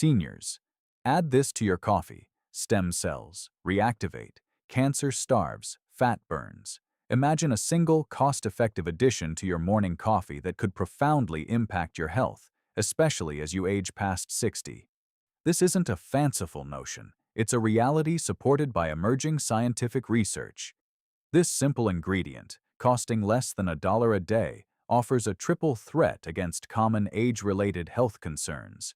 Seniors. Add this to your coffee: stem cells, reactivate, cancer starves, fat burns. Imagine a single, cost-effective addition to your morning coffee that could profoundly impact your health, especially as you age past 60. This isn't a fanciful notion. It's a reality supported by emerging scientific research. This simple ingredient, costing less than $1 a day, offers a triple threat against common age-related health concerns.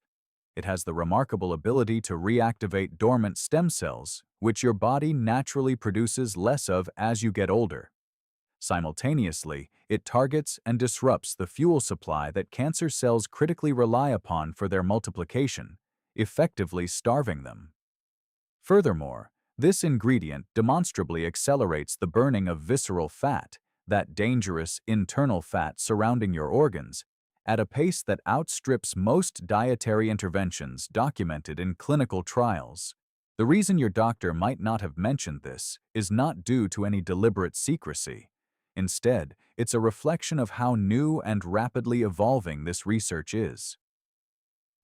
It has the remarkable ability to reactivate dormant stem cells, which your body naturally produces less of as you get older. Simultaneously, it targets and disrupts the fuel supply that cancer cells critically rely upon for their multiplication, effectively starving them. Furthermore, this ingredient demonstrably accelerates the burning of visceral fat, that dangerous internal fat surrounding your organs, at a pace that outstrips most dietary interventions documented in clinical trials. The reason your doctor might not have mentioned this is not due to any deliberate secrecy. Instead, it's a reflection of how new and rapidly evolving this research is.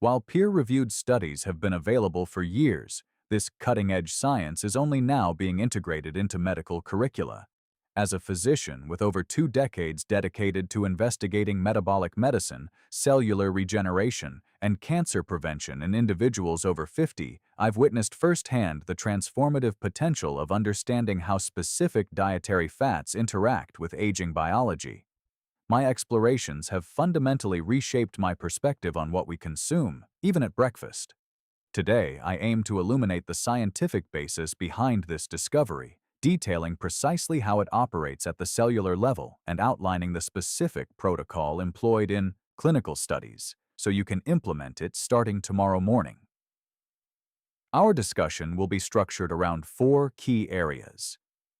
While peer-reviewed studies have been available for years, this cutting-edge science is only now being integrated into medical curricula. As a physician with over 2 decades dedicated to investigating metabolic medicine, cellular regeneration, and cancer prevention in individuals over 50, I've witnessed firsthand the transformative potential of understanding how specific dietary fats interact with aging biology. My explorations have fundamentally reshaped my perspective on what we consume, even at breakfast. Today, I aim to illuminate the scientific basis behind this discovery, detailing precisely how it operates at the cellular level and outlining the specific protocol employed in clinical studies, so you can implement it starting tomorrow morning. Our discussion will be structured around 4 key areas.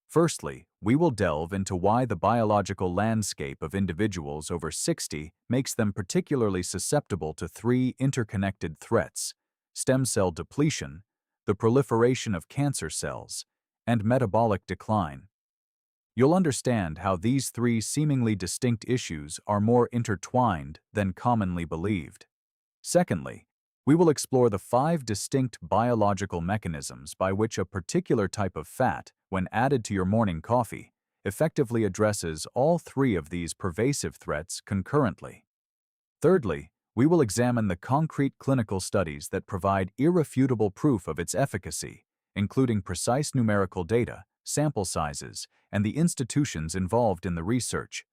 Firstly, we will delve into why the biological landscape of individuals over 60 makes them particularly susceptible to 3 interconnected threats: stem cell depletion, the proliferation of cancer cells, and metabolic decline. You'll understand how these 3 seemingly distinct issues are more intertwined than commonly believed. Secondly, we will explore the 5 distinct biological mechanisms by which a particular type of fat, when added to your morning coffee, effectively addresses all 3 of these pervasive threats concurrently. Thirdly, we will examine the concrete clinical studies that provide irrefutable proof of its efficacy, including precise numerical data, sample sizes, and the institutions involved in the research.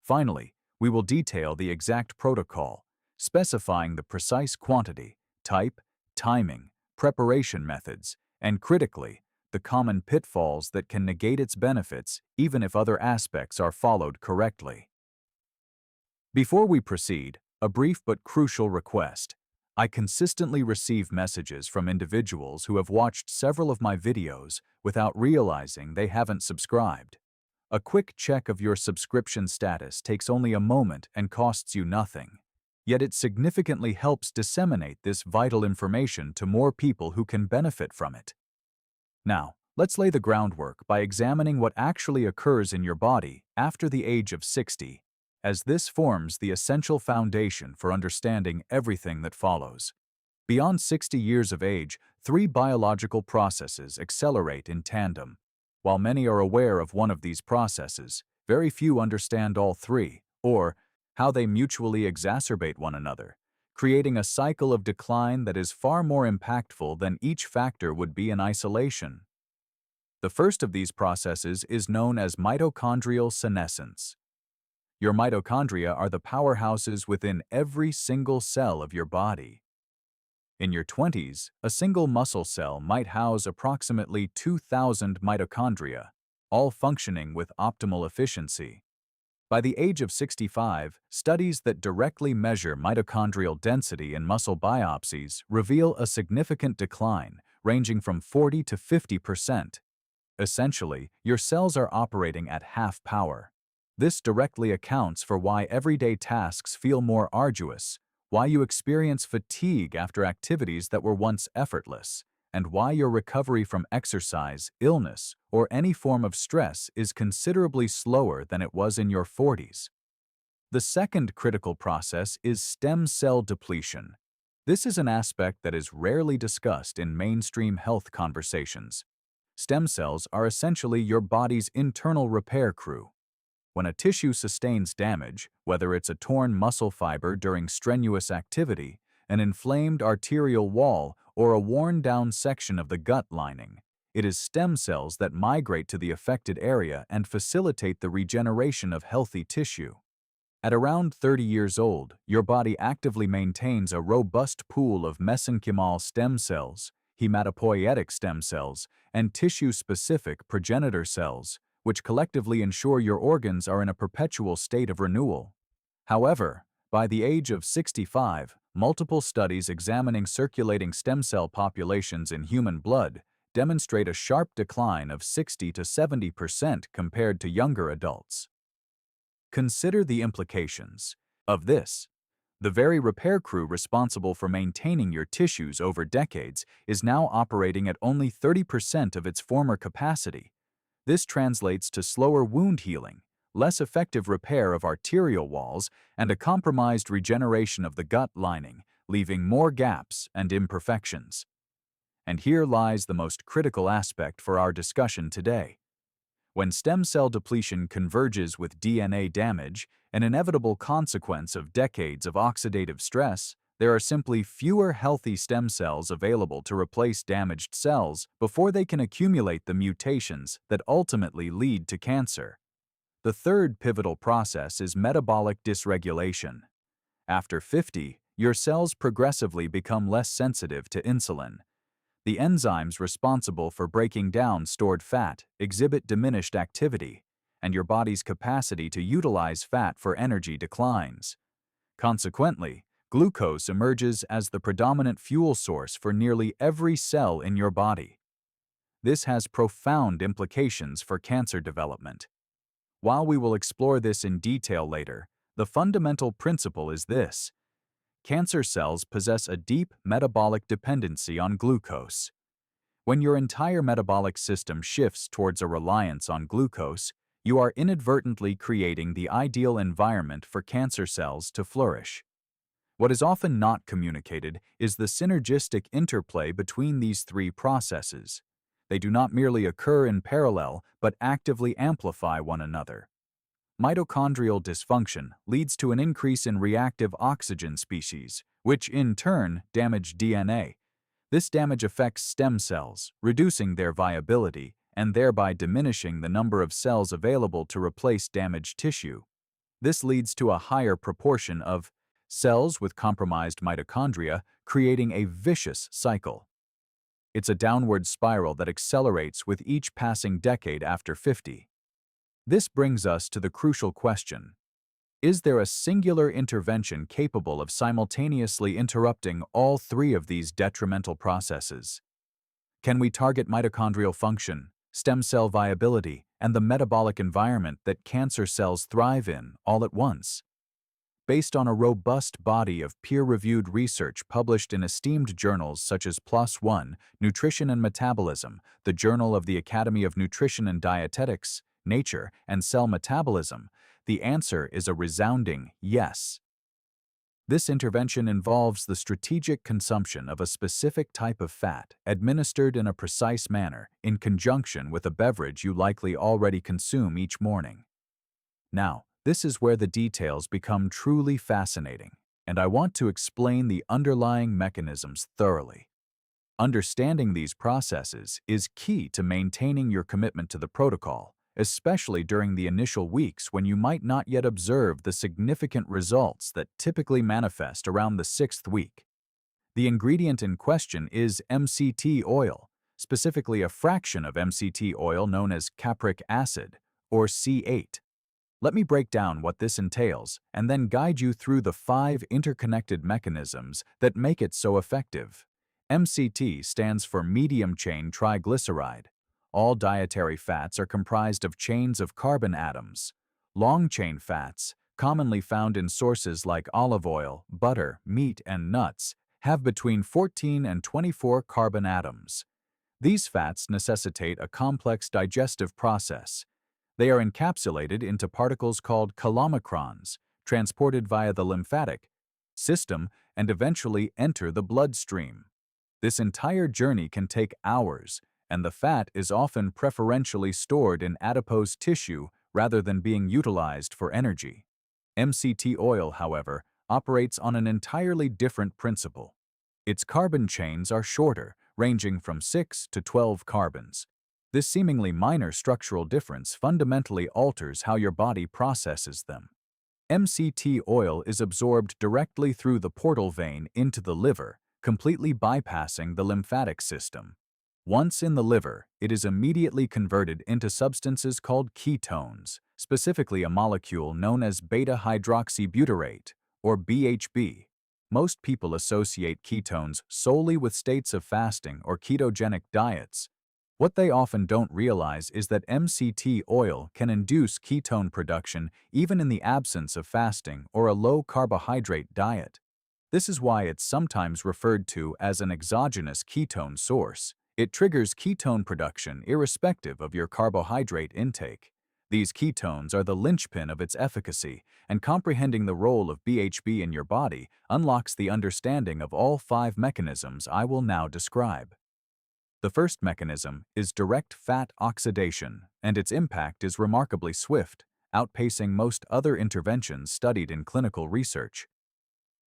Finally, we will detail the exact protocol, specifying the precise quantity, type, timing, preparation methods, and critically, the common pitfalls that can negate its benefits even if other aspects are followed correctly. Before we proceed, a brief but crucial request. I consistently receive messages from individuals who have watched several of my videos without realizing they haven't subscribed. A quick check of your subscription status takes only a moment and costs you nothing. Yet it significantly helps disseminate this vital information to more people who can benefit from it. Now, let's lay the groundwork by examining what actually occurs in your body after the age of 60, as this forms the essential foundation for understanding everything that follows. Beyond 60 years of age, 3 biological processes accelerate in tandem. While many are aware of one of these processes, very few understand all 3, or how they mutually exacerbate one another, creating a cycle of decline that is far more impactful than each factor would be in isolation. The first of these processes is known as mitochondrial senescence. Your mitochondria are the powerhouses within every single cell of your body. In your 20s, a single muscle cell might house approximately 2,000 mitochondria, all functioning with optimal efficiency. By the age of 65, studies that directly measure mitochondrial density in muscle biopsies reveal a significant decline, ranging from 40 to 50%. Essentially, your cells are operating at half power. This directly accounts for why everyday tasks feel more arduous, why you experience fatigue after activities that were once effortless, and why your recovery from exercise, illness, or any form of stress is considerably slower than it was in your 40s. The second critical process is stem cell depletion. This is an aspect that is rarely discussed in mainstream health conversations. Stem cells are essentially your body's internal repair crew. When a tissue sustains damage, whether it's a torn muscle fiber during strenuous activity, an inflamed arterial wall, or a worn-down section of the gut lining, it is stem cells that migrate to the affected area and facilitate the regeneration of healthy tissue. At around 30 years old, your body actively maintains a robust pool of mesenchymal stem cells, hematopoietic stem cells, and tissue-specific progenitor cells, which collectively ensure your organs are in a perpetual state of renewal. However, by the age of 65, multiple studies examining circulating stem cell populations in human blood demonstrate a sharp decline of 60 to 70% compared to younger adults. Consider the implications of this. The very repair crew responsible for maintaining your tissues over decades is now operating at only 30% of its former capacity. This translates to slower wound healing, less effective repair of arterial walls, and a compromised regeneration of the gut lining, leaving more gaps and imperfections. And here lies the most critical aspect for our discussion today. When stem cell depletion converges with DNA damage, an inevitable consequence of decades of oxidative stress, there are simply fewer healthy stem cells available to replace damaged cells before they can accumulate the mutations that ultimately lead to cancer. The third pivotal process is metabolic dysregulation. After 50, your cells progressively become less sensitive to insulin. The enzymes responsible for breaking down stored fat exhibit diminished activity, and your body's capacity to utilize fat for energy declines. Consequently, glucose emerges as the predominant fuel source for nearly every cell in your body. This has profound implications for cancer development. While we will explore this in detail later, the fundamental principle is this: cancer cells possess a deep metabolic dependency on glucose. When your entire metabolic system shifts towards a reliance on glucose, you are inadvertently creating the ideal environment for cancer cells to flourish. What is often not communicated is the synergistic interplay between these three processes. They do not merely occur in parallel, but actively amplify one another. Mitochondrial dysfunction leads to an increase in reactive oxygen species, which in turn damage DNA. This damage affects stem cells, reducing their viability and thereby diminishing the number of cells available to replace damaged tissue. This leads to a higher proportion of cells with compromised mitochondria, creating a vicious cycle. It's a downward spiral that accelerates with each passing decade after 50. This brings us to the crucial question: is there a singular intervention capable of simultaneously interrupting all three of these detrimental processes? Can we target mitochondrial function, stem cell viability, and the metabolic environment that cancer cells thrive in all at once? Based on a robust body of peer-reviewed research published in esteemed journals such as PLOS ONE, Nutrition and Metabolism, the Journal of the Academy of Nutrition and Dietetics, Nature, and Cell Metabolism, the answer is a resounding yes. This intervention involves the strategic consumption of a specific type of fat, administered in a precise manner, in conjunction with a beverage you likely already consume each morning. Now, this is where the details become truly fascinating, and I want to explain the underlying mechanisms thoroughly. Understanding these processes is key to maintaining your commitment to the protocol, especially during the initial weeks when you might not yet observe the significant results that typically manifest around the 6th week. The ingredient in question is MCT oil, specifically a fraction of MCT oil known as capric acid, or C8. Let me break down what this entails and then guide you through the 5 interconnected mechanisms that make it so effective. MCT stands for medium-chain triglyceride. All dietary fats are comprised of chains of carbon atoms. Long-chain fats, commonly found in sources like olive oil, butter, meat, and nuts, have between 14 and 24 carbon atoms. These fats necessitate a complex digestive process. They are encapsulated into particles called chylomicrons, transported via the lymphatic system and eventually enter the bloodstream. This entire journey can take hours, and the fat is often preferentially stored in adipose tissue rather than being utilized for energy. MCT oil, however, operates on an entirely different principle. Its carbon chains are shorter, ranging from 6 to 12 carbons. This seemingly minor structural difference fundamentally alters how your body processes them. MCT oil is absorbed directly through the portal vein into the liver, completely bypassing the lymphatic system. Once in the liver, it is immediately converted into substances called ketones, specifically a molecule known as beta-hydroxybutyrate, or BHB. Most people associate ketones solely with states of fasting or ketogenic diets. What they often don't realize is that MCT oil can induce ketone production even in the absence of fasting or a low-carbohydrate diet. This is why it's sometimes referred to as an exogenous ketone source. It triggers ketone production irrespective of your carbohydrate intake. These ketones are the linchpin of its efficacy, and comprehending the role of BHB in your body unlocks the understanding of all 5 mechanisms I will now describe. The first mechanism is direct fat oxidation, and its impact is remarkably swift, outpacing most other interventions studied in clinical research.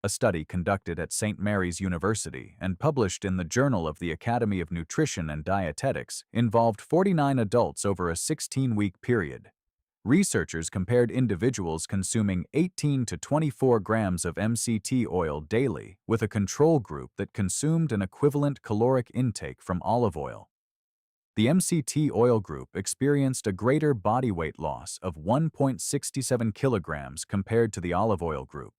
A study conducted at St. Mary's University and published in the Journal of the Academy of Nutrition and Dietetics involved 49 adults over a 16-week period. Researchers compared individuals consuming 18 to 24 grams of MCT oil daily with a control group that consumed an equivalent caloric intake from olive oil. The MCT oil group experienced a greater body weight loss of 1.67 kilograms compared to the olive oil group.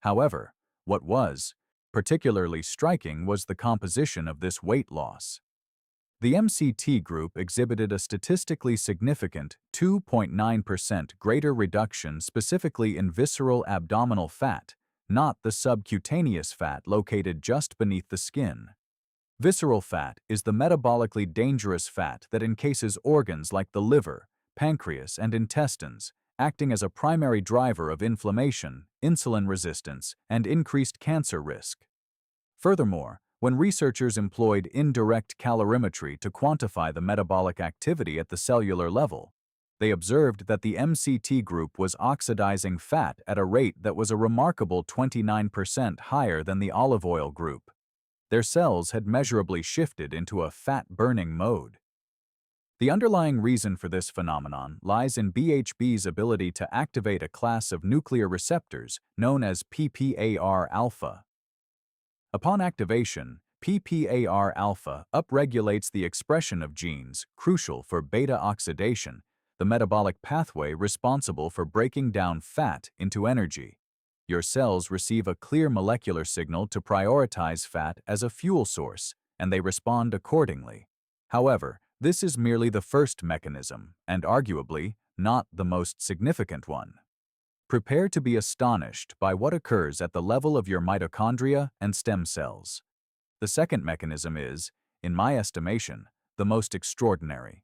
However, what was particularly striking was the composition of this weight loss. The MCT group exhibited a statistically significant 2.9% greater reduction specifically in visceral abdominal fat, not the subcutaneous fat located just beneath the skin. Visceral fat is the metabolically dangerous fat that encases organs like the liver, pancreas, and intestines, acting as a primary driver of inflammation, insulin resistance, and increased cancer risk. Furthermore, when researchers employed indirect calorimetry to quantify the metabolic activity at the cellular level, they observed that the MCT group was oxidizing fat at a rate that was a remarkable 29% higher than the olive oil group. Their cells had measurably shifted into a fat-burning mode. The underlying reason for this phenomenon lies in BHB's ability to activate a class of nuclear receptors known as PPAR-alpha. Upon activation, PPAR-alpha upregulates the expression of genes crucial for beta oxidation, the metabolic pathway responsible for breaking down fat into energy. Your cells receive a clear molecular signal to prioritize fat as a fuel source, and they respond accordingly. However, this is merely the first mechanism, and arguably not the most significant one. Prepare to be astonished by what occurs at the level of your mitochondria and stem cells. The second mechanism is, in my estimation, the most extraordinary.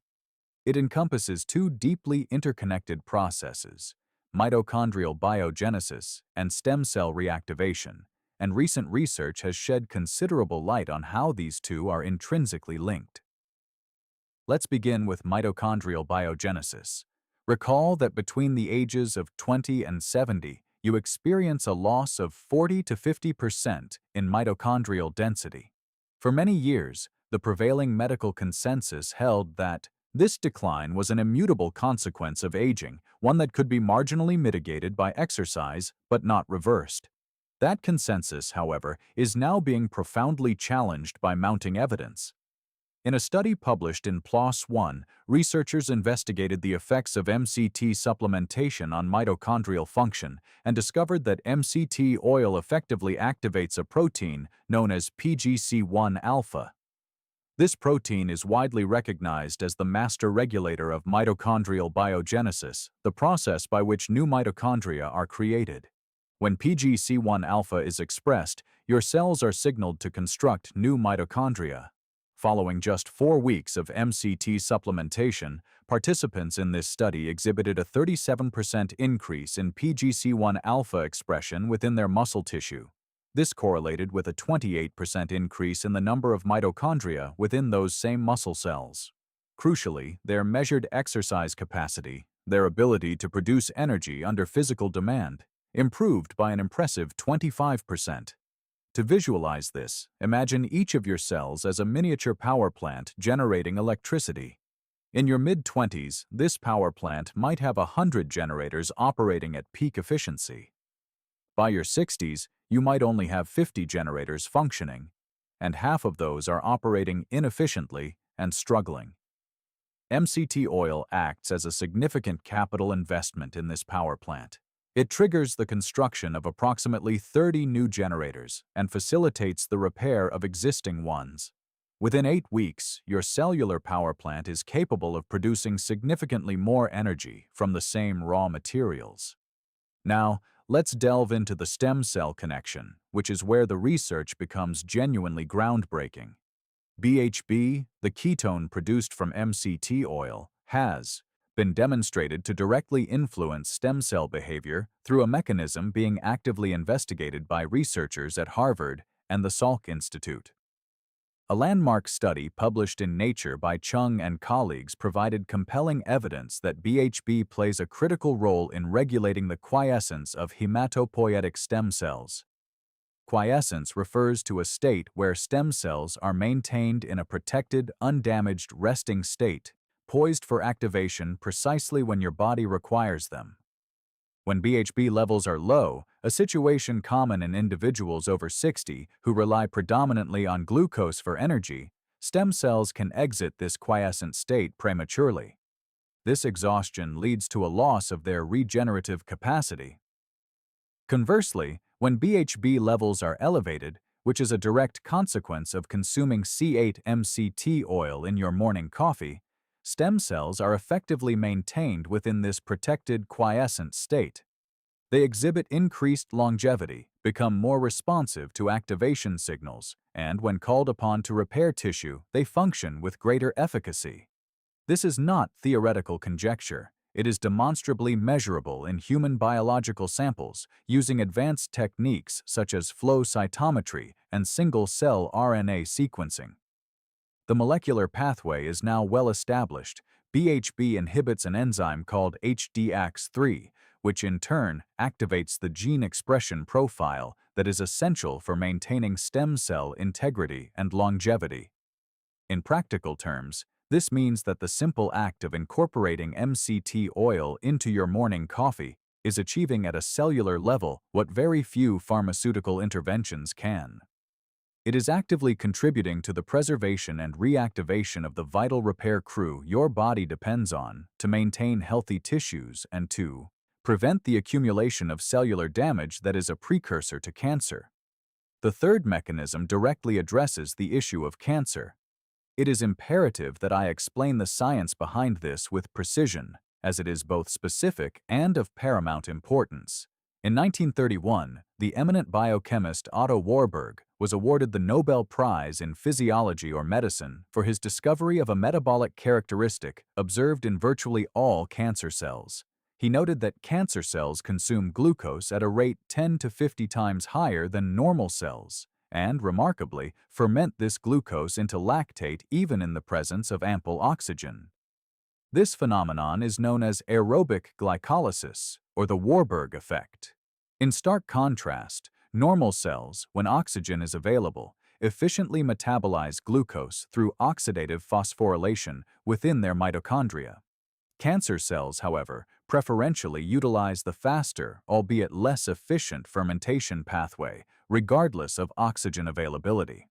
It encompasses 2 deeply interconnected processes: mitochondrial biogenesis and stem cell reactivation, and recent research has shed considerable light on how these 2 are intrinsically linked. Let's begin with mitochondrial biogenesis. Recall that between the ages of 20 and 70, you experience a loss of 40 to 50% in mitochondrial density. For many years, the prevailing medical consensus held that this decline was an immutable consequence of aging, one that could be marginally mitigated by exercise but not reversed. That consensus, however, is now being profoundly challenged by mounting evidence. In a study published in PLOS One, researchers investigated the effects of MCT supplementation on mitochondrial function and discovered that MCT oil effectively activates a protein known as PGC1-alpha. This protein is widely recognized as the master regulator of mitochondrial biogenesis, the process by which new mitochondria are created. When PGC1-alpha is expressed, your cells are signaled to construct new mitochondria. Following just 4 weeks of MCT supplementation, participants in this study exhibited a 37% increase in PGC1 alpha expression within their muscle tissue. This correlated with a 28% increase in the number of mitochondria within those same muscle cells. Crucially, their measured exercise capacity, their ability to produce energy under physical demand, improved by an impressive 25%. To visualize this, imagine each of your cells as a miniature power plant generating electricity. In your mid-20s, this power plant might have 100 generators operating at peak efficiency. By your 60s, you might only have 50 generators functioning, and half of those are operating inefficiently and struggling. MCT oil acts as a significant capital investment in this power plant. It triggers the construction of approximately 30 new generators and facilitates the repair of existing ones. Within 8 weeks, your cellular power plant is capable of producing significantly more energy from the same raw materials. Now, let's delve into the stem cell connection, which is where the research becomes genuinely groundbreaking. BHB, the ketone produced from MCT oil, has been demonstrated to directly influence stem cell behavior through a mechanism being actively investigated by researchers at Harvard and the Salk Institute. A landmark study published in Nature by Chung and colleagues provided compelling evidence that BHB plays a critical role in regulating the quiescence of hematopoietic stem cells. Quiescence refers to a state where stem cells are maintained in a protected, undamaged resting state, poised for activation precisely when your body requires them. When BHB levels are low, a situation common in individuals over 60 who rely predominantly on glucose for energy, stem cells can exit this quiescent state prematurely. This exhaustion leads to a loss of their regenerative capacity. Conversely, when BHB levels are elevated, which is a direct consequence of consuming C8-MCT oil in your morning coffee, stem cells are effectively maintained within this protected quiescent state. They exhibit increased longevity, become more responsive to activation signals, and when called upon to repair tissue, they function with greater efficacy. This is not theoretical conjecture. It is demonstrably measurable in human biological samples using advanced techniques such as flow cytometry and single-cell RNA sequencing. The molecular pathway is now well established. BHB inhibits an enzyme called HDAX3, which in turn activates the gene expression profile that is essential for maintaining stem cell integrity and longevity. In practical terms, this means that the simple act of incorporating MCT oil into your morning coffee is achieving at a cellular level what very few pharmaceutical interventions can. It is actively contributing to the preservation and reactivation of the vital repair crew your body depends on to maintain healthy tissues and to prevent the accumulation of cellular damage that is a precursor to cancer. The third mechanism directly addresses the issue of cancer. It is imperative that I explain the science behind this with precision, as it is both specific and of paramount importance. In 1931, the eminent biochemist Otto Warburg was awarded the Nobel Prize in Physiology or Medicine for his discovery of a metabolic characteristic observed in virtually all cancer cells. He noted that cancer cells consume glucose at a rate 10 to 50 times higher than normal cells, and, remarkably, ferment this glucose into lactate even in the presence of ample oxygen. This phenomenon is known as aerobic glycolysis, or the Warburg effect. In stark contrast, normal cells, when oxygen is available, efficiently metabolize glucose through oxidative phosphorylation within their mitochondria. Cancer cells, however, preferentially utilize the faster, albeit less efficient fermentation pathway, regardless of oxygen availability.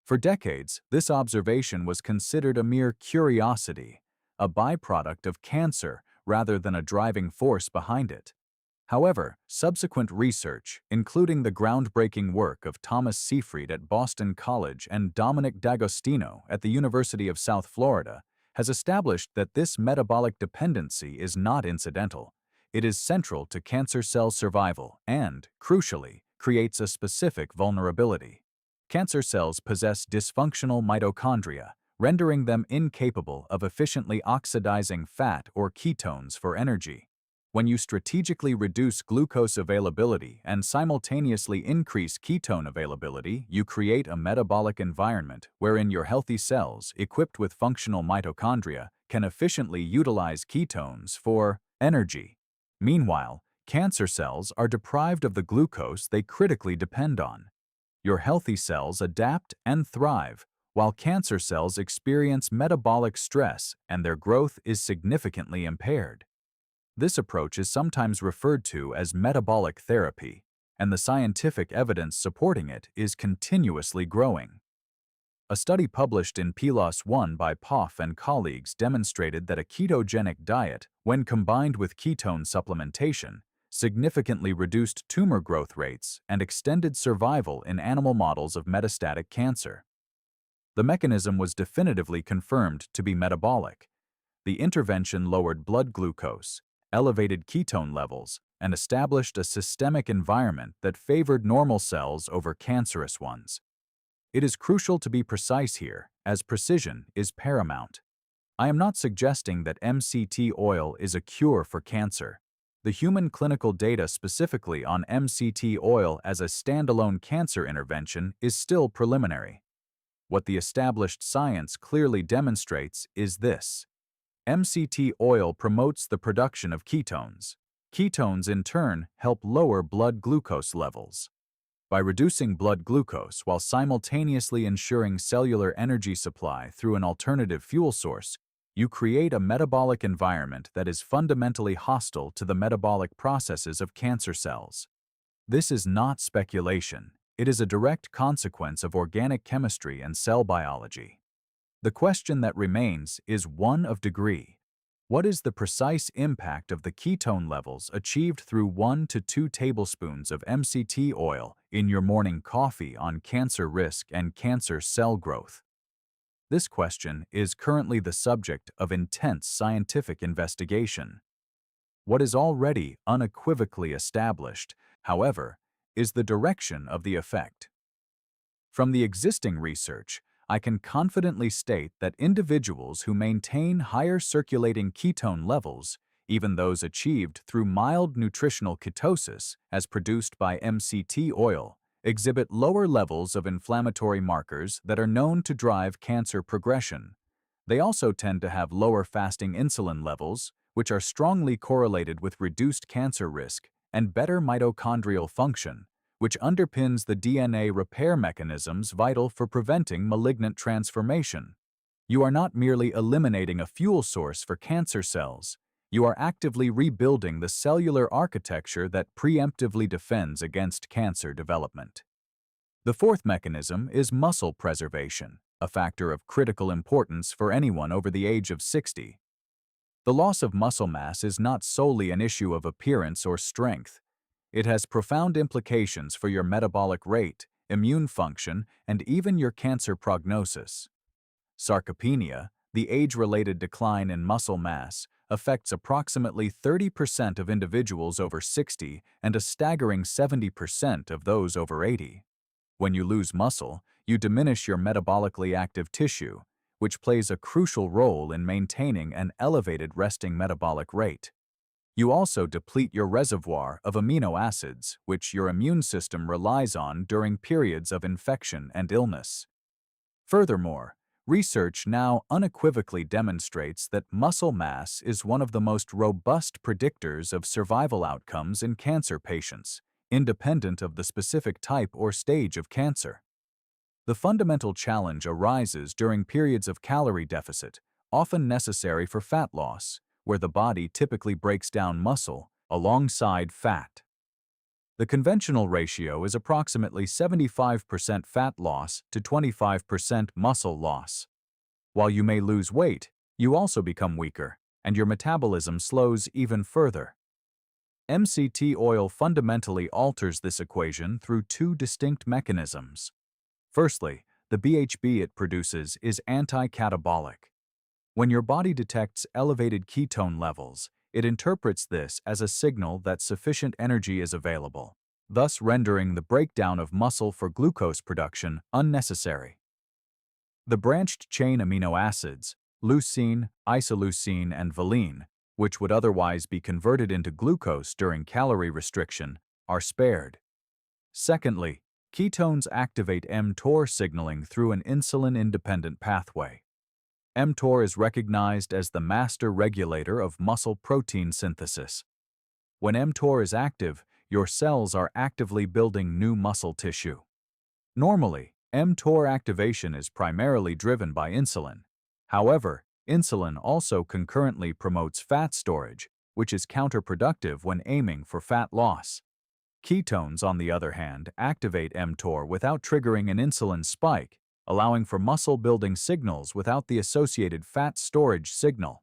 For decades, this observation was considered a mere curiosity, a byproduct of cancer rather than a driving force behind it. However, subsequent research, including the groundbreaking work of Thomas Seyfried at Boston College and Dominic D'Agostino at the University of South Florida, has established that this metabolic dependency is not incidental. It is central to cancer cell survival and, crucially, creates a specific vulnerability. Cancer cells possess dysfunctional mitochondria, rendering them incapable of efficiently oxidizing fat or ketones for energy. When you strategically reduce glucose availability and simultaneously increase ketone availability, you create a metabolic environment wherein your healthy cells, equipped with functional mitochondria, can efficiently utilize ketones for energy. Meanwhile, cancer cells are deprived of the glucose they critically depend on. Your healthy cells adapt and thrive, while cancer cells experience metabolic stress and their growth is significantly impaired. This approach is sometimes referred to as metabolic therapy, and the scientific evidence supporting it is continuously growing. A study published in PLOS One by Poff and colleagues demonstrated that a ketogenic diet, when combined with ketone supplementation, significantly reduced tumor growth rates and extended survival in animal models of metastatic cancer. The mechanism was definitively confirmed to be metabolic. The intervention lowered blood glucose, elevated ketone levels, and established a systemic environment that favored normal cells over cancerous ones. It is crucial to be precise here, as precision is paramount. I am not suggesting that MCT oil is a cure for cancer. The human clinical data specifically on MCT oil as a standalone cancer intervention is still preliminary. What the established science clearly demonstrates is this. MCT oil promotes the production of ketones. Ketones, in turn, help lower blood glucose levels. By reducing blood glucose while simultaneously ensuring cellular energy supply through an alternative fuel source, you create a metabolic environment that is fundamentally hostile to the metabolic processes of cancer cells. This is not speculation. It is a direct consequence of organic chemistry and cell biology. The question that remains is one of degree. What is the precise impact of the ketone levels achieved through 1 to 2 tablespoons of MCT oil in your morning coffee on cancer risk and cancer cell growth? This question is currently the subject of intense scientific investigation. What is already unequivocally established, however, is the direction of the effect. From the existing research, I can confidently state that individuals who maintain higher circulating ketone levels, even those achieved through mild nutritional ketosis as produced by MCT oil, exhibit lower levels of inflammatory markers that are known to drive cancer progression. They also tend to have lower fasting insulin levels, which are strongly correlated with reduced cancer risk and better mitochondrial function, which underpins the DNA repair mechanisms vital for preventing malignant transformation. You are not merely eliminating a fuel source for cancer cells, you are actively rebuilding the cellular architecture that preemptively defends against cancer development. The fourth mechanism is muscle preservation, a factor of critical importance for anyone over the age of 60. The loss of muscle mass is not solely an issue of appearance or strength. It has profound implications for your metabolic rate, immune function, and even your cancer prognosis. Sarcopenia, the age-related decline in muscle mass, affects approximately 30% of individuals over 60 and a staggering 70% of those over 80. When you lose muscle, you diminish your metabolically active tissue, which plays a crucial role in maintaining an elevated resting metabolic rate. You also deplete your reservoir of amino acids, which your immune system relies on during periods of infection and illness. Furthermore, research now unequivocally demonstrates that muscle mass is one of the most robust predictors of survival outcomes in cancer patients, independent of the specific type or stage of cancer. The fundamental challenge arises during periods of calorie deficit, often necessary for fat loss, where the body typically breaks down muscle alongside fat. The conventional ratio is approximately 75% fat loss to 25% muscle loss. While you may lose weight, you also become weaker, and your metabolism slows even further. MCT oil fundamentally alters this equation through two distinct mechanisms. Firstly, the BHB it produces is anti-catabolic. When your body detects elevated ketone levels, it interprets this as a signal that sufficient energy is available. thus rendering the breakdown of muscle for glucose production unnecessary. The branched-chain amino acids, leucine, isoleucine, and valine, which would otherwise be converted into glucose during calorie restriction, are spared. Secondly, ketones activate mTOR signaling through an insulin-independent pathway. mTOR is recognized as the master regulator of muscle protein synthesis. When mTOR is active, your cells are actively building new muscle tissue. Normally, mTOR activation is primarily driven by insulin. However, insulin also concurrently promotes fat storage, which is counterproductive when aiming for fat loss. Ketones, on the other hand, activate mTOR without triggering an insulin spike, allowing for muscle-building signals without the associated fat storage signal.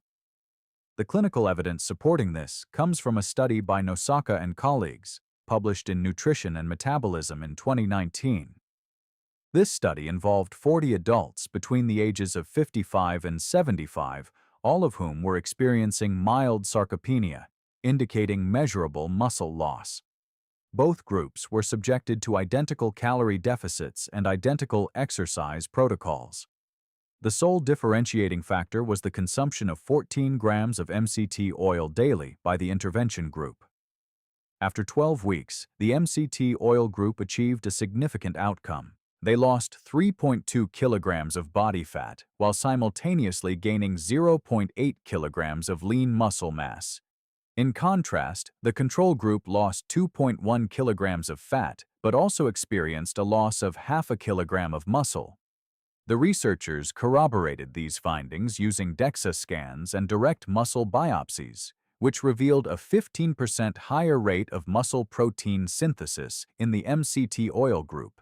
The clinical evidence supporting this comes from a study by Nosaka and colleagues, published in Nutrition and Metabolism in 2019. This study involved 40 adults between the ages of 55 and 75, all of whom were experiencing mild sarcopenia, indicating measurable muscle loss. Both groups were subjected to identical calorie deficits and identical exercise protocols. The sole differentiating factor was the consumption of 14 grams of MCT oil daily by the intervention group. After 12 weeks, the MCT oil group achieved a significant outcome. They lost 3.2 kilograms of body fat while simultaneously gaining 0.8 kilograms of lean muscle mass. In contrast, the control group lost 2.1 kilograms of fat but also experienced a loss of half a kilogram of muscle. The researchers corroborated these findings using DEXA scans and direct muscle biopsies, which revealed a 15% higher rate of muscle protein synthesis in the MCT oil group.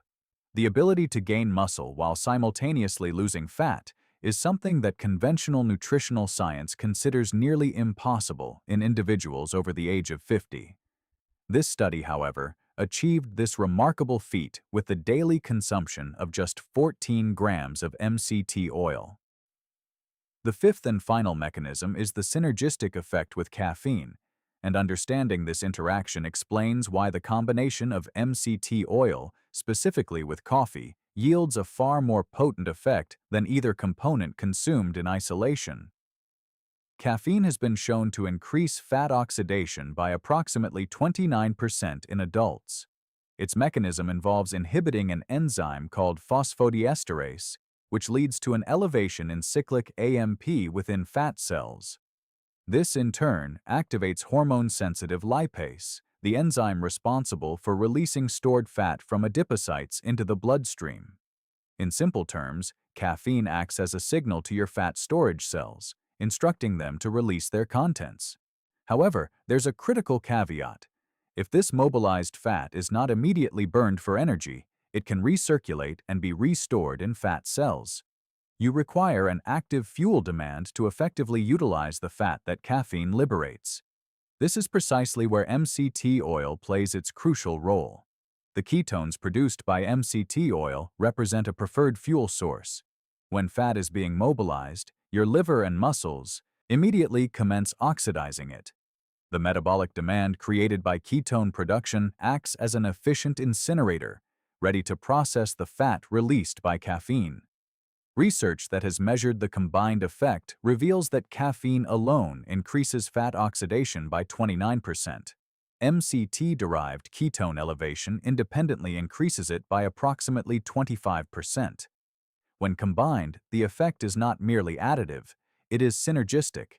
The ability to gain muscle while simultaneously losing fat is something that conventional nutritional science considers nearly impossible in individuals over the age of 50. This study, however, achieved this remarkable feat with the daily consumption of just 14 grams of MCT oil. The fifth and final mechanism is the synergistic effect with caffeine, and understanding this interaction explains why the combination of MCT oil, specifically with coffee, yields a far more potent effect than either component consumed in isolation. Caffeine has been shown to increase fat oxidation by approximately 29% in adults. Its mechanism involves inhibiting an enzyme called phosphodiesterase, which leads to an elevation in cyclic AMP within fat cells. This, in turn, activates hormone-sensitive lipase, the enzyme responsible for releasing stored fat from adipocytes into the bloodstream. In simple terms, caffeine acts as a signal to your fat storage cells, instructing them to release their contents. However, there's a critical caveat. If this mobilized fat is not immediately burned for energy, it can recirculate and be restored in fat cells. You require an active fuel demand to effectively utilize the fat that caffeine liberates. This is precisely where MCT oil plays its crucial role. The ketones produced by MCT oil represent a preferred fuel source. When fat is being mobilized, your liver and muscles immediately commence oxidizing it. The metabolic demand created by ketone production acts as an efficient incinerator, ready to process the fat released by caffeine. Research that has measured the combined effect reveals that caffeine alone increases fat oxidation by 29%. MCT-derived ketone elevation independently increases it by approximately 25%. When combined, the effect is not merely additive, it is synergistic.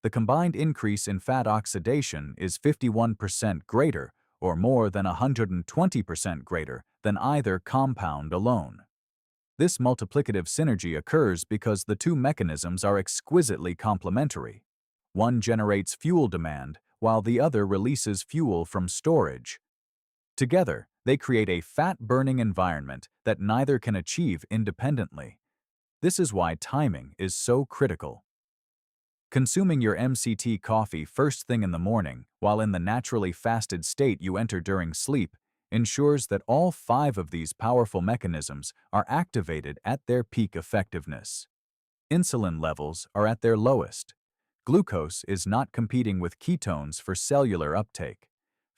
The combined increase in fat oxidation is 51% greater, or more than 120% greater, than either compound alone. This multiplicative synergy occurs because the two mechanisms are exquisitely complementary. One generates fuel demand, while the other releases fuel from storage. Together, they create a fat-burning environment that neither can achieve independently. This is why timing is so critical. Consuming your MCT coffee first thing in the morning, while in the naturally fasted state you enter during sleep, ensures that all 5 of these powerful mechanisms are activated at their peak effectiveness. Insulin levels are at their lowest. Glucose is not competing with ketones for cellular uptake.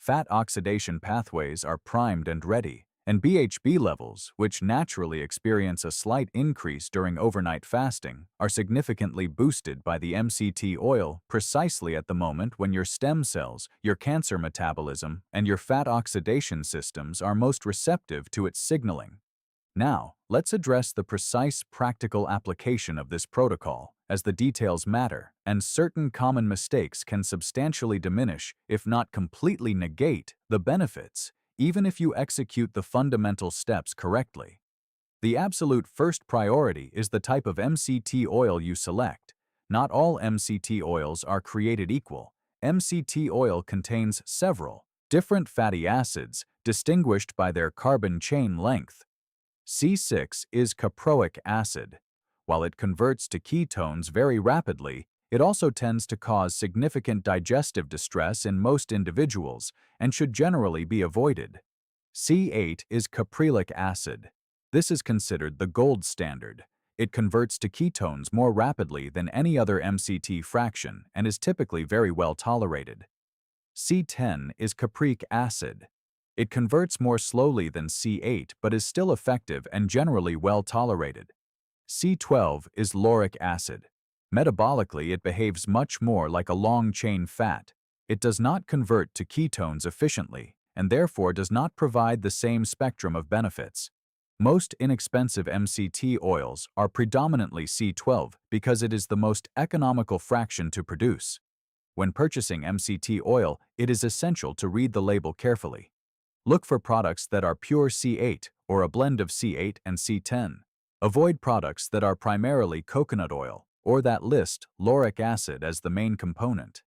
Fat oxidation pathways are primed and ready, and BHB levels, which naturally experience a slight increase during overnight fasting, are significantly boosted by the MCT oil precisely at the moment when your stem cells, your cancer metabolism, and your fat oxidation systems are most receptive to its signaling. Now, let's address the precise practical application of this protocol, as the details matter, and certain common mistakes can substantially diminish, if not completely negate, the benefits, even if you execute the fundamental steps correctly. The absolute first priority is the type of MCT oil you select. Not all MCT oils are created equal. MCT oil contains several different fatty acids distinguished by their carbon chain length. C6 is caproic acid. While it converts to ketones very rapidly, it also tends to cause significant digestive distress in most individuals and should generally be avoided. C8 is caprylic acid. This is considered the gold standard. It converts to ketones more rapidly than any other MCT fraction and is typically very well tolerated. C10 is capric acid. It converts more slowly than C8 but is still effective and generally well tolerated. C12 is lauric acid. Metabolically, it behaves much more like a long-chain fat. It does not convert to ketones efficiently and therefore does not provide the same spectrum of benefits. Most inexpensive MCT oils are predominantly C12 because it is the most economical fraction to produce. When purchasing MCT oil, it is essential to read the label carefully. Look for products that are pure C8 or a blend of C8 and C10. Avoid products that are primarily coconut oil or that list lauric acid as the main component.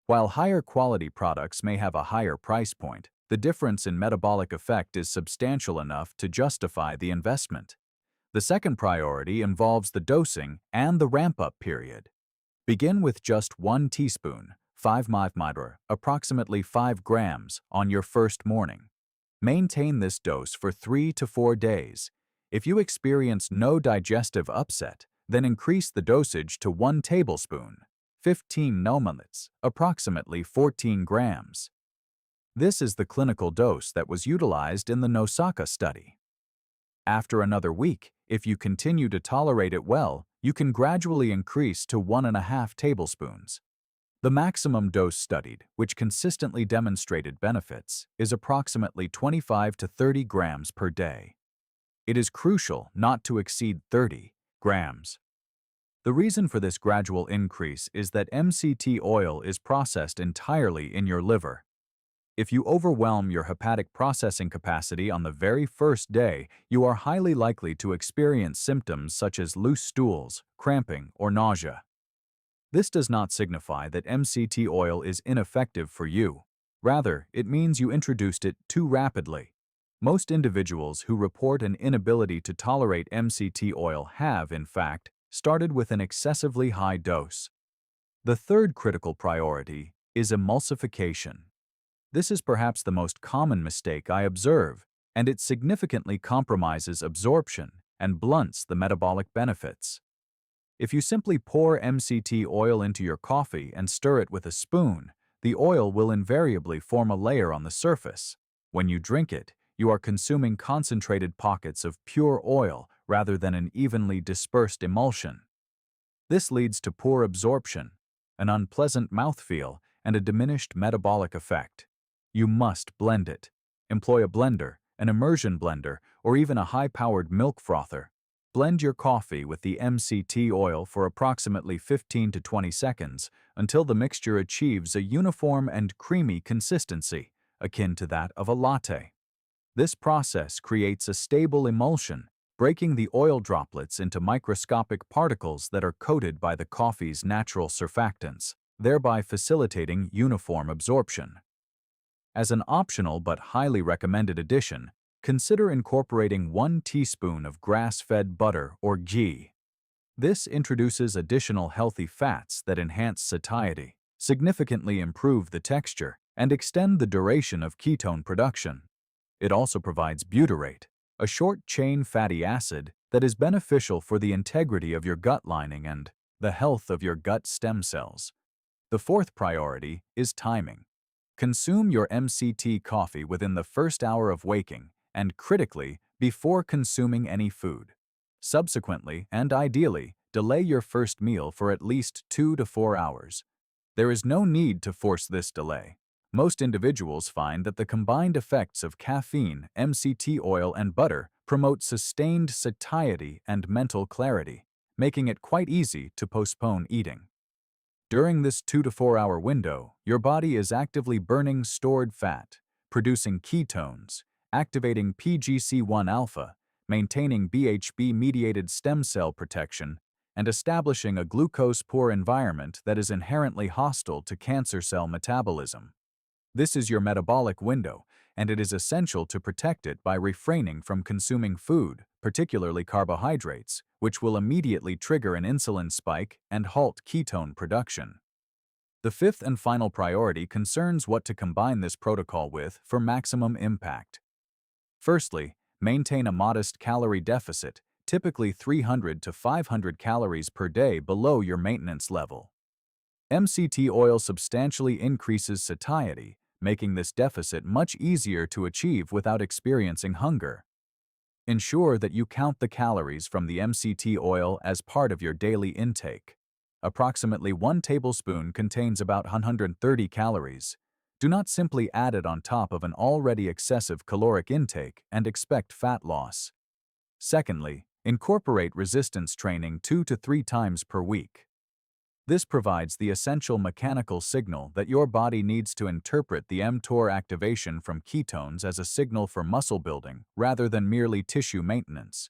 While higher quality products may have a higher price point, the difference in metabolic effect is substantial enough to justify the investment. The second priority involves the dosing and the ramp-up period. Begin with just 1 teaspoon, 5 ml, approximately 5 grams, on your first morning. Maintain this dose for 3 to 4 days. If you experience no digestive upset, then increase the dosage to 1 tablespoon, 15 ml, approximately 14 grams. This is the clinical dose that was utilized in the Nosaka study. After another week, if you continue to tolerate it well, you can gradually increase to 1.5 tablespoons. The maximum dose studied, which consistently demonstrated benefits, is approximately 25 to 30 grams per day. It is crucial not to exceed 30 grams. The reason for this gradual increase is that MCT oil is processed entirely in your liver. If you overwhelm your hepatic processing capacity on the very first day, you are highly likely to experience symptoms such as loose stools, cramping, or nausea. This does not signify that MCT oil is ineffective for you. Rather, it means you introduced it too rapidly. Most individuals who report an inability to tolerate MCT oil have, in fact, started with an excessively high dose. The third critical priority is emulsification. This is perhaps the most common mistake I observe, and it significantly compromises absorption and blunts the metabolic benefits. If you simply pour MCT oil into your coffee and stir it with a spoon, the oil will invariably form a layer on the surface. When you drink it, you are consuming concentrated pockets of pure oil rather than an evenly dispersed emulsion. This leads to poor absorption, an unpleasant mouthfeel, and a diminished metabolic effect. You must blend it. Employ a blender, an immersion blender, or even a high-powered milk frother. Blend your coffee with the MCT oil for approximately 15 to 20 seconds until the mixture achieves a uniform and creamy consistency, akin to that of a latte. This process creates a stable emulsion, breaking the oil droplets into microscopic particles that are coated by the coffee's natural surfactants, thereby facilitating uniform absorption. As an optional but highly recommended addition, consider incorporating 1 teaspoon of grass-fed butter or ghee. This introduces additional healthy fats that enhance satiety, significantly improve the texture, and extend the duration of ketone production. It also provides butyrate, a short-chain fatty acid that is beneficial for the integrity of your gut lining and the health of your gut stem cells. The fourth priority is timing. Consume your MCT coffee within the first hour of waking and, critically, before consuming any food. Subsequently, and ideally, delay your first meal for at least 2 to 4 hours. There is no need to force this delay. Most individuals find that the combined effects of caffeine, MCT oil, and butter promote sustained satiety and mental clarity, making it quite easy to postpone eating. During this 2 to 4 hour window, your body is actively burning stored fat, producing ketones, activating PGC1-alpha, maintaining BHB-mediated stem cell protection, and establishing a glucose-poor environment that is inherently hostile to cancer cell metabolism. This is your metabolic window, and it is essential to protect it by refraining from consuming food, particularly carbohydrates, which will immediately trigger an insulin spike and halt ketone production. The fifth and final priority concerns what to combine this protocol with for maximum impact. Firstly, maintain a modest calorie deficit, typically 300 to 500 calories per day below your maintenance level. MCT oil substantially increases satiety, making this deficit much easier to achieve without experiencing hunger. Ensure that you count the calories from the MCT oil as part of your daily intake. Approximately 1 tablespoon contains about 130 calories. Do not simply add it on top of an already excessive caloric intake and expect fat loss. Secondly, incorporate resistance training 2 to 3 times per week. This provides the essential mechanical signal that your body needs to interpret the mTOR activation from ketones as a signal for muscle building rather than merely tissue maintenance.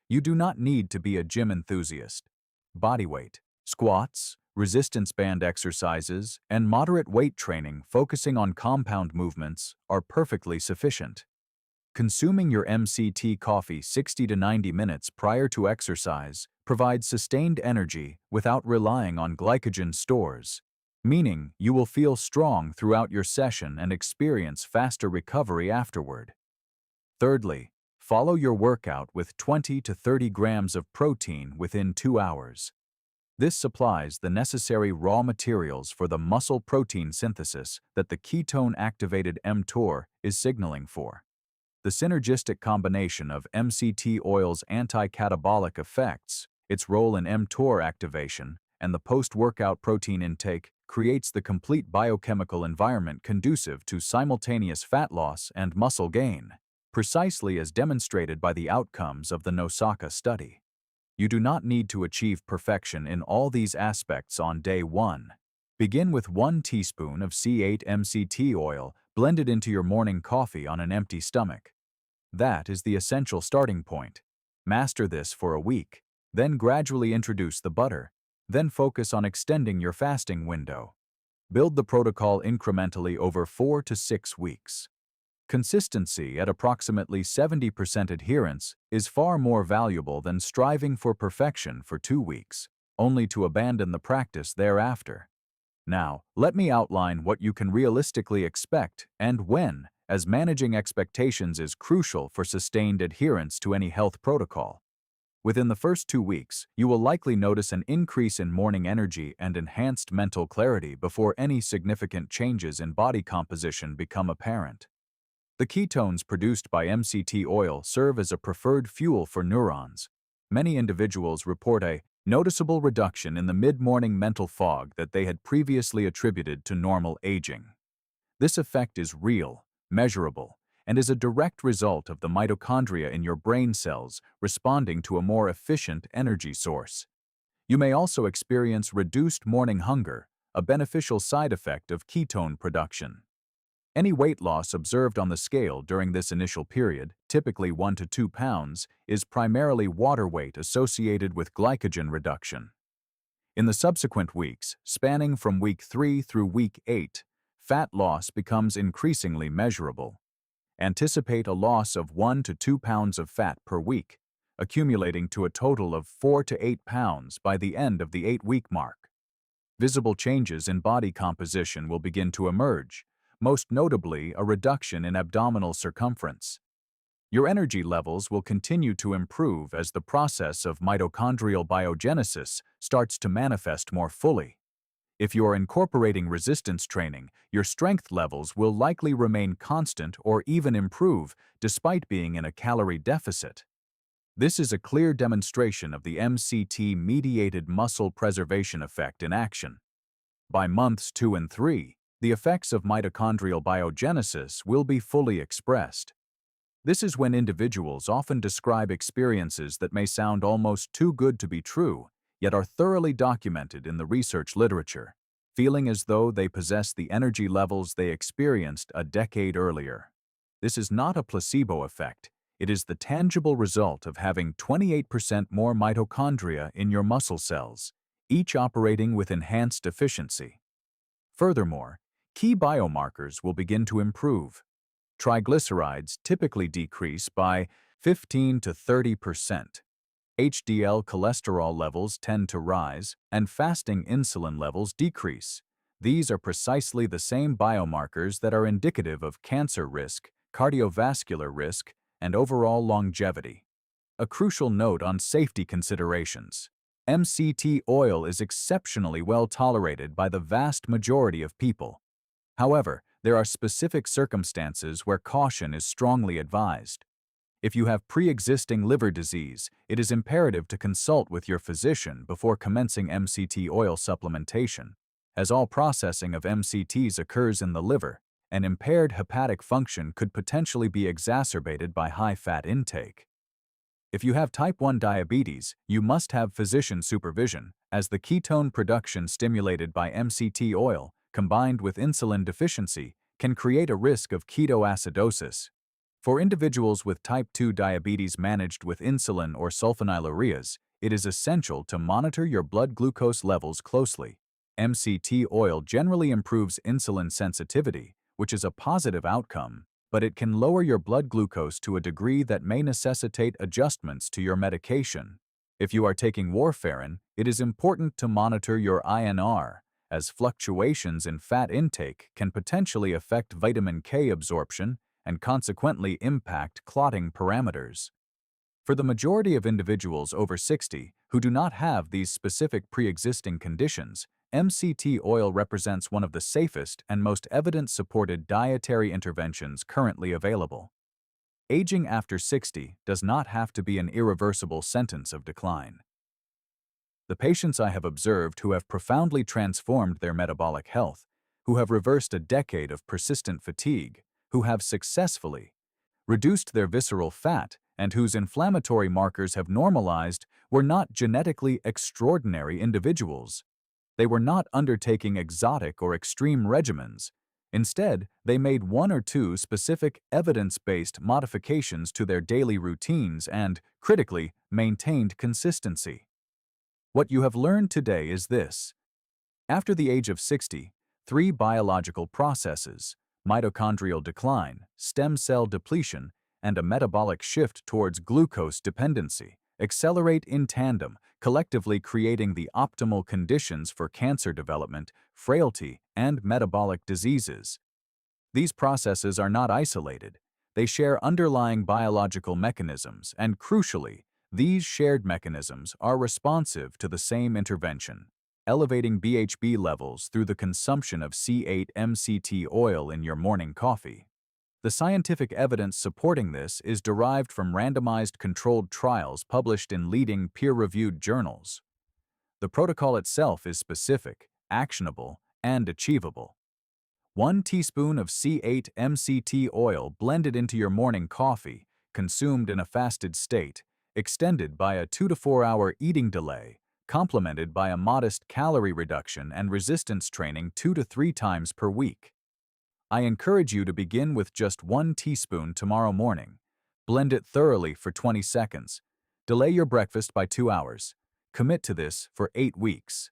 You do not need to be a gym enthusiast. Body weight, squats, resistance band exercises, and moderate weight training focusing on compound movements are perfectly sufficient. Consuming your MCT coffee 60 to 90 minutes prior to exercise provides sustained energy without relying on glycogen stores, meaning you will feel strong throughout your session and experience faster recovery afterward. Thirdly, follow your workout with 20 to 30 grams of protein within 2 hours. This supplies the necessary raw materials for the muscle protein synthesis that the ketone-activated mTOR is signaling for. The synergistic combination of MCT oil's anti-catabolic effects, its role in mTOR activation, and the post-workout protein intake creates the complete biochemical environment conducive to simultaneous fat loss and muscle gain, precisely as demonstrated by the outcomes of the Nosaka study. You do not need to achieve perfection in all these aspects on day 1. Begin with 1 teaspoon of C8 MCT oil blended into your morning coffee on an empty stomach. That is the essential starting point. Master this for a week, then gradually introduce the butter, then focus on extending your fasting window. Build the protocol incrementally over 4 to 6 weeks. Consistency at approximately 70% adherence is far more valuable than striving for perfection for 2 weeks, only to abandon the practice thereafter. Now, let me outline what you can realistically expect and when, as managing expectations is crucial for sustained adherence to any health protocol. Within the first 2 weeks, you will likely notice an increase in morning energy and enhanced mental clarity before any significant changes in body composition become apparent. The ketones produced by MCT oil serve as a preferred fuel for neurons. Many individuals report a noticeable reduction in the mid-morning mental fog that they had previously attributed to normal aging. This effect is real, measurable, and is a direct result of the mitochondria in your brain cells responding to a more efficient energy source. You may also experience reduced morning hunger, a beneficial side effect of ketone production. Any weight loss observed on the scale during this initial period, typically 1 to 2 pounds, is primarily water weight associated with glycogen reduction. In the subsequent weeks, spanning from week 3 through week 8, fat loss becomes increasingly measurable. Anticipate a loss of 1 to 2 pounds of fat per week, accumulating to a total of 4 to 8 pounds by the end of the 8-week mark. Visible changes in body composition will begin to emerge, most notably a reduction in abdominal circumference. Your energy levels will continue to improve as the process of mitochondrial biogenesis starts to manifest more fully. If you're incorporating resistance training, your strength levels will likely remain constant or even improve despite being in a calorie deficit. This is a clear demonstration of the MCT-mediated muscle preservation effect in action. By months 2 and 3, the effects of mitochondrial biogenesis will be fully expressed. This is when individuals often describe experiences that may sound almost too good to be true, yet are thoroughly documented in the research literature, feeling as though they possess the energy levels they experienced a decade earlier. This is not a placebo effect. It is the tangible result of having 28% more mitochondria in your muscle cells, each operating with enhanced efficiency. Furthermore, key biomarkers will begin to improve. Triglycerides typically decrease by 15 to 30%. HDL cholesterol levels tend to rise, and fasting insulin levels decrease. These are precisely the same biomarkers that are indicative of cancer risk, cardiovascular risk, and overall longevity. A crucial note on safety considerations. MCT oil is exceptionally well tolerated by the vast majority of people. However, there are specific circumstances where caution is strongly advised. If you have pre-existing liver disease, it is imperative to consult with your physician before commencing MCT oil supplementation. As all processing of MCTs occurs in the liver, an impaired hepatic function could potentially be exacerbated by high-fat intake. If you have type 1 diabetes, you must have physician supervision, as the ketone production stimulated by MCT oil, combined with insulin deficiency, can create a risk of ketoacidosis. For individuals with type 2 diabetes managed with insulin or sulfonylureas, it is essential to monitor your blood glucose levels closely. MCT oil generally improves insulin sensitivity, which is a positive outcome, but it can lower your blood glucose to a degree that may necessitate adjustments to your medication. If you are taking warfarin, it is important to monitor your INR, as fluctuations in fat intake can potentially affect vitamin K absorption and consequently impact clotting parameters. For the majority of individuals over 60 who do not have these specific pre-existing conditions, MCT oil represents one of the safest and most evidence-supported dietary interventions currently available. Aging after 60 does not have to be an irreversible sentence of decline. The patients I have observed who have profoundly transformed their metabolic health, who have reversed a decade of persistent fatigue, who have successfully reduced their visceral fat, and whose inflammatory markers have normalized, were not genetically extraordinary individuals. They were not undertaking exotic or extreme regimens. Instead, they made one or two specific evidence-based modifications to their daily routines and, critically, maintained consistency. What you have learned today is this. After the age of 60, 3 biological processes, mitochondrial decline, stem cell depletion, and a metabolic shift towards glucose dependency, accelerate in tandem, collectively creating the optimal conditions for cancer development, frailty, and metabolic diseases. These processes are not isolated. They share underlying biological mechanisms, and crucially, these shared mechanisms are responsive to the same intervention, elevating BHB levels through the consumption of C8-MCT oil in your morning coffee. The scientific evidence supporting this is derived from randomized controlled trials published in leading peer-reviewed journals. The protocol itself is specific, actionable, and achievable. 1 teaspoon of C8-MCT oil blended into your morning coffee, consumed in a fasted state, extended by a 2 to 4 hour eating delay, complemented by a modest calorie reduction and resistance training 2 to 3 times per week. I encourage you to begin with just 1 teaspoon tomorrow morning. Blend it thoroughly for 20 seconds. Delay your breakfast by 2 hours. Commit to this for 8 weeks.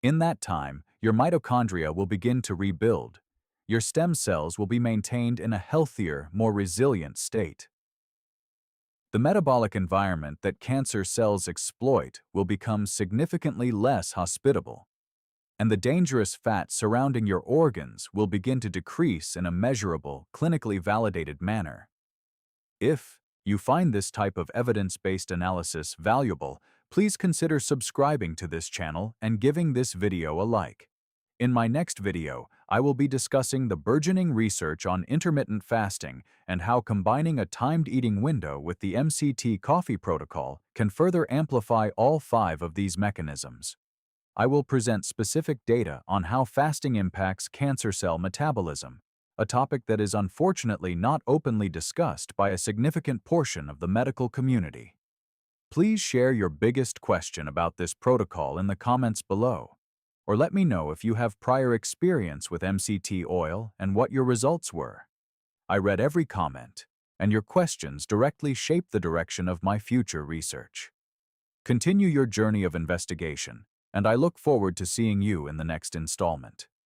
In that time, your mitochondria will begin to rebuild. Your stem cells will be maintained in a healthier, more resilient state. The metabolic environment that cancer cells exploit will become significantly less hospitable, and the dangerous fat surrounding your organs will begin to decrease in a measurable, clinically validated manner. If you find this type of evidence-based analysis valuable, please consider subscribing to this channel and giving this video a like. In my next video, I will be discussing the burgeoning research on intermittent fasting and how combining a timed eating window with the MCT coffee protocol can further amplify all 5 of these mechanisms. I will present specific data on how fasting impacts cancer cell metabolism, a topic that is unfortunately not openly discussed by a significant portion of the medical community. Please share your biggest question about this protocol in the comments below, or let me know if you have prior experience with MCT oil and what your results were. I read every comment, and your questions directly shape the direction of my future research. Continue your journey of investigation, and I look forward to seeing you in the next installment.